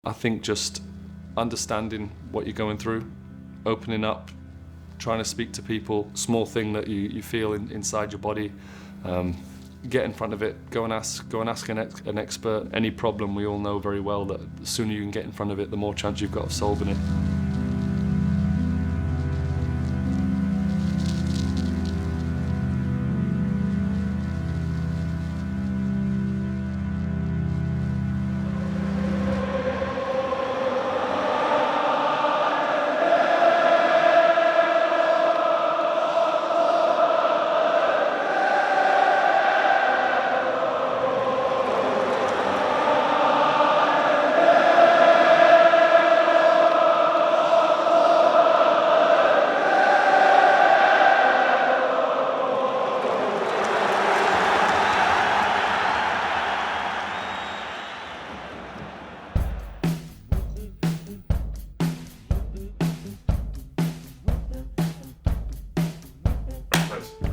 I think just understanding what you're going through, opening up, trying to speak to people, small thing that you feel inside your body, get in front of it, go and ask an expert. Any problem, we all know very well that the sooner you can get in front of it, the more chance you've got of solving it.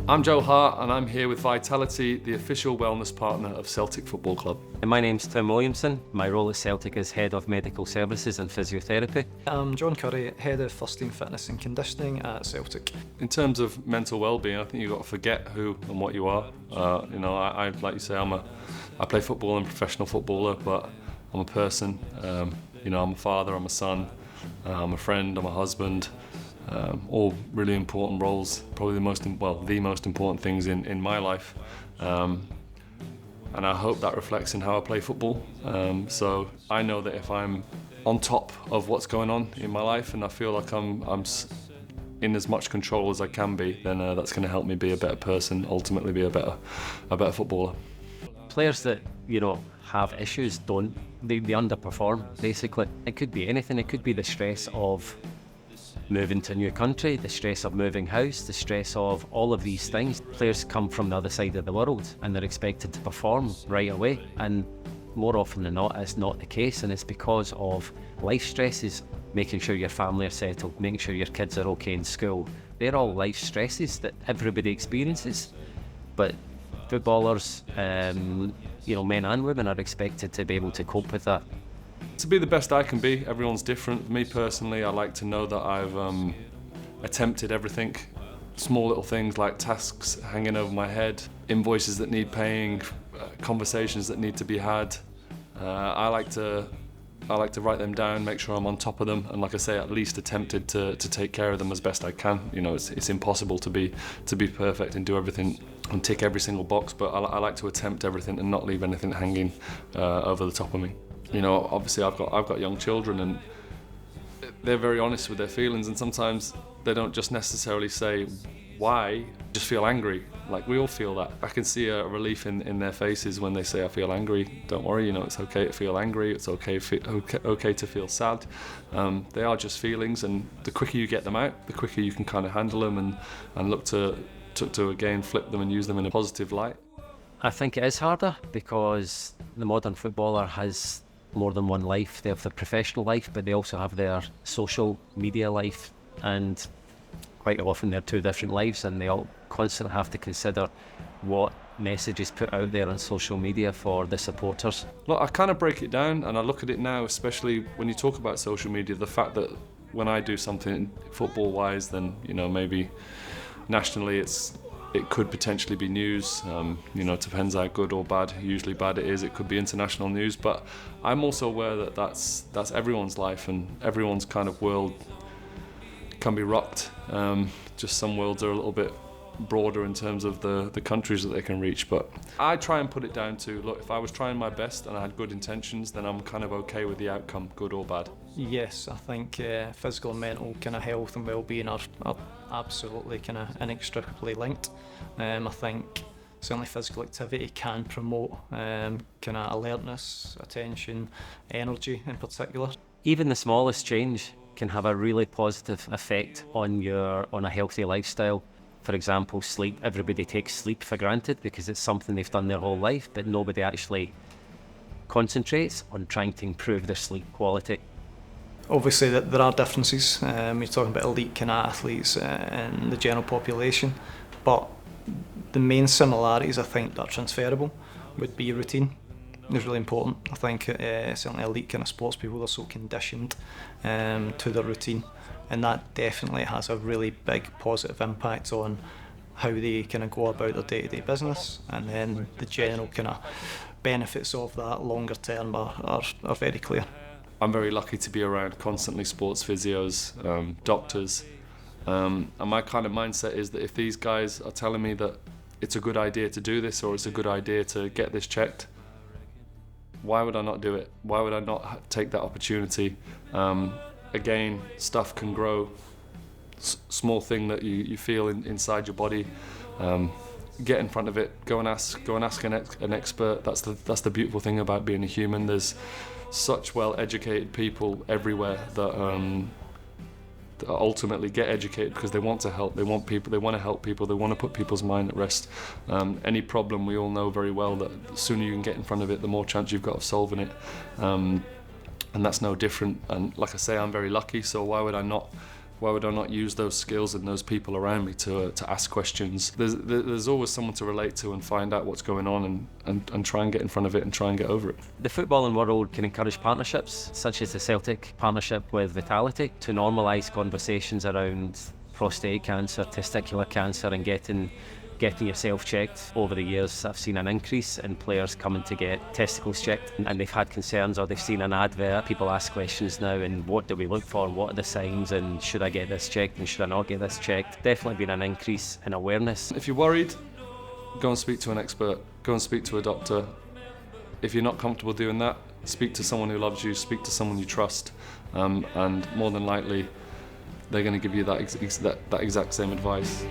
I'm Joe Hart and I'm here with Vitality, the official wellness partner of Celtic Football Club. And my name's Tim Williamson. My role at Celtic is Head of Medical Services and Physiotherapy. I'm John Currie, Head of First Team Fitness and Conditioning at Celtic. In terms of mental well-being, I think you've got to forget who and what you are. I like you say, I play football, I'm a professional footballer, but I'm a person. I'm a father, I'm a son, I'm a friend, I'm a husband. All really important roles, probably the most important things in my life, and I hope that reflects in how I play football. So I know that if I'm on top of what's going on in my life and I feel like I'm in as much control as I can be, then that's going to help me be a better person, ultimately be a better footballer. Players that have issues they underperform basically. It could be anything. It could be the stress of moving to a new country, the stress of moving house, the stress of all of these things. Players come from the other side of the world and they're expected to perform right away, and more often than not it's not the case, and it's because of life stresses, making sure your family are settled, making sure your kids are okay in school. They're all life stresses that everybody experiences, but footballers, men and women, are expected to be able to cope with that. To be the best I can be, everyone's different. Me personally, I like to know that I've attempted everything. Small little things like tasks hanging over my head, invoices that need paying, conversations that need to be had. I like to write them down, make sure I'm on top of them, and like I say, at least attempted to take care of them as best I can. It's impossible to be perfect and do everything and tick every single box, but I like to attempt everything and not leave anything hanging over the top of me. Obviously I've got young children and they're very honest with their feelings, and sometimes they don't just necessarily say why, just feel angry. Like we all feel that. I can see a relief in their faces when they say I feel angry. Don't worry, it's okay to feel angry, it's okay to feel sad. They are just feelings, and the quicker you get them out, the quicker you can kind of handle them and look to again flip them and use them in a positive light. I think it is harder because the modern footballer has more than one life. They have their professional life, but they also have their social media life, and quite often they're two different lives, and they all constantly have to consider what message is put out there on social media for the supporters. Look, I kind of break it down and I look at it now, especially when you talk about social media, the fact that when I do something football wise, then maybe nationally it could potentially be news. It depends how good or bad, usually bad it is. It could be international news, but I'm also aware that that's everyone's life, and everyone's kind of world can be rocked. Just some worlds are a little bit broader in terms of the countries that they can reach, but I try and put it down to, look, if I was trying my best and I had good intentions, then I'm kind of okay with the outcome, good or bad. Yes, I think physical and mental kind of health and well-being are absolutely kind of inextricably linked. I think certainly physical activity can promote kind of alertness, attention, energy in particular. Even the smallest change can have a really positive effect on a healthy lifestyle. For example, sleep. Everybody takes sleep for granted because it's something they've done their whole life, but nobody actually concentrates on trying to improve their sleep quality. Obviously there are differences. You're talking about elite kind of athletes and the general population, but the main similarities I think that are transferable would be routine. is really important. I think certainly elite kind of sports people are so conditioned to their routine, and that definitely has a really big positive impact on how they kind of go about their day-to-day business, and then the general kind of benefits of that longer term are very clear. I'm very lucky to be around constantly sports physios, doctors, and my kind of mindset is that if these guys are telling me that it's a good idea to do this or it's a good idea to get this checked, why would I not do it? Why would I not take that opportunity? Again, stuff can grow. Small thing that you feel inside your body, get in front of it. Go and ask an expert. That's the beautiful thing about being a human. There's such well-educated people everywhere that ultimately get educated because they want to help. They want to help people. They want to put people's mind at rest. Any problem, we all know very well that the sooner you can get in front of it, the more chance you've got of solving it. And that's no different. And like I say, I'm very lucky. So why would I not use those skills and those people around me to ask questions? There's always someone to relate to and find out what's going on and try and get in front of it and try and get over it. The footballing world can encourage partnerships, such as the Celtic partnership with Vitality, to normalise conversations around prostate cancer, testicular cancer, and getting yourself checked. Over the years, I've seen an increase in players coming to get testicles checked, and they've had concerns or they've seen an advert. People ask questions now, and what do we look for, and what are the signs, and should I get this checked and should I not get this checked? Definitely been an increase in awareness. If you're worried, go and speak to an expert, go and speak to a doctor. If you're not comfortable doing that, speak to someone who loves you, speak to someone you trust, and more than likely they're going to give you that exact same advice.